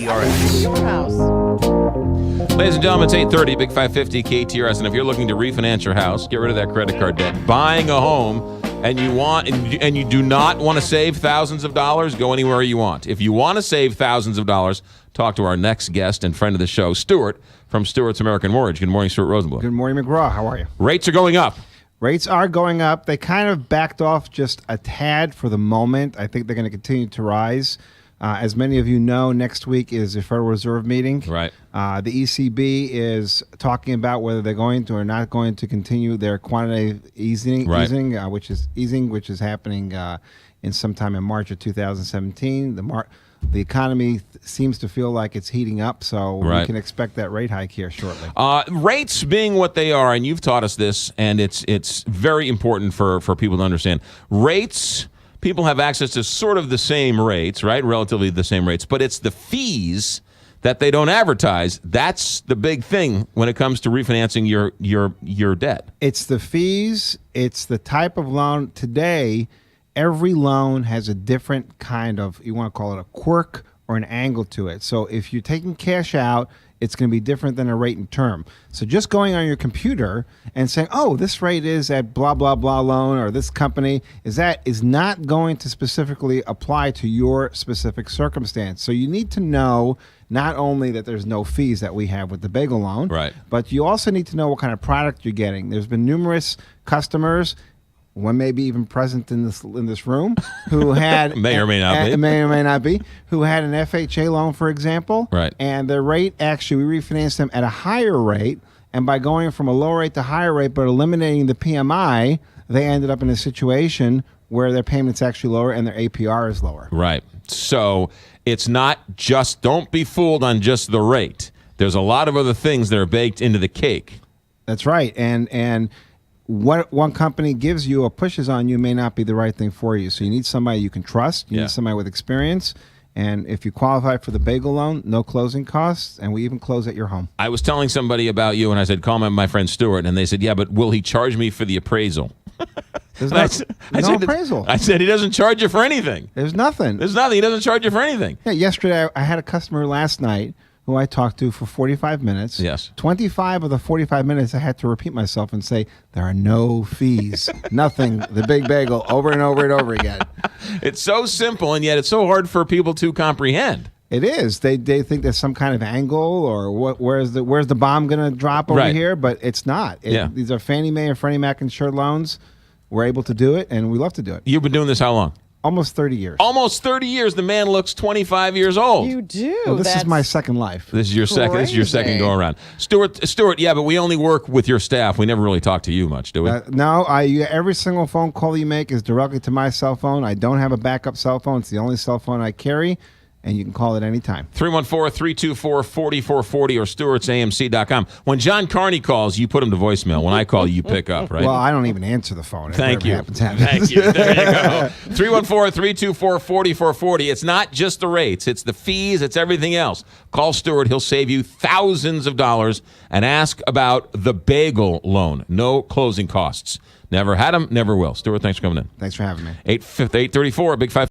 KTRS. Your house. Ladies and gentlemen, it's 8:30, Big 550 KTRS, and if you're looking to refinance your house, get rid of that credit card debt, buying a home, and you do not want to save thousands of dollars, go anywhere you want. If you want to save thousands of dollars, talk to our next guest and friend of the show, Stuart from Stuart's American Mortgage. Good morning, Stuart Rosenblum. Good morning, McGraw. How are you? Rates are going up. Rates are going up. They kind of backed off just a tad for the moment. I think they're going to continue to rise. As many of you know, next week is the Federal Reserve meeting. Right. The ECB is talking about whether they're going to or not going to continue their quantitative easing, Right. which is happening in sometime in March of 2017. The economy seems to feel like it's heating up, so Right. we can expect that rate hike here shortly. Rates being what they are, and you've taught us this, and it's very important for people to understand. Rates, people have access to sort of the same rates, right? Relatively the same rates, but it's the fees that they don't advertise. That's the big thing when it comes to refinancing your debt. It's the fees. It's the type of loan. Today, every loan has a different kind of, you want to call it a quirk or an angle to it. So if you're taking cash out, it's going to be different than a rate and term. So just going on your computer and saying, oh, this rate is at blah, blah, blah loan, or this company is not going to specifically apply to your specific circumstance. So you need to know not only that there's no fees that we have with the bagel loan, Right. but you also need to know what kind of product you're getting. There's been numerous customers, one may be even present in this room, who had May or may not be. who had an FHA loan, for example, Right. and the rate, actually, we refinanced them at a higher rate, and by going from a lower rate to higher rate, but eliminating the PMI, they ended up in a situation where their payment's actually lower and their APR is lower. Right. So it's not just, don't be fooled on just the rate. There's a lot of other things that are baked into the cake. That's right, and what one company gives you or pushes on you may not be the right thing for you. So you need somebody you can trust. You Yeah. need somebody with experience. And if you qualify for the bagel loan, no closing costs, and we even close at your home. I was telling somebody about you, and I said, call my friend Stuart, and they said, yeah, but will he charge me for the appraisal? There's And I no, said- no appraisal. I said, he doesn't charge you for anything. There's nothing. There's nothing. He doesn't charge you for anything. Yeah, yesterday, I had a customer last night who I talked to for 45 minutes. Yes. 25 of the 45 minutes, I had to repeat myself and say, there are no fees. Nothing. The big bagel over and over and over again. It's so simple, and yet it's so hard for people to comprehend. It is. They think there's some kind of angle or where's the bomb going to drop over Right. here, but it's not. Yeah. These are Fannie Mae and Freddie Mac insured loans. We're able to do it, and we love to do it. You've been doing this how long? Almost 30 years. Almost 30 years. The man looks 25 years old. You do. Well, this is That's my second life. This is your second. This is your second Crazy. go around. Stuart. Yeah, but we only work with your staff. We never really talk to you much, do we? No, every single phone call you make is directly to my cell phone. I don't have a backup cell phone. It's the only cell phone I carry, and you can call at any time. 314-324-4440 or stewartsamc.com. When John Carney calls, you put him to voicemail. When I call, you pick up, right? Well, I don't even answer the phone. Thank you. Happens, happens. Thank you. There you go. 314-324-4440. It's not just the rates. It's the fees. It's everything else. Call Stuart. He'll save you thousands of dollars, and ask about the bagel loan. No closing costs. Never had them, never will. Stuart, thanks for coming in. Thanks for having me. 8:34, Big 5.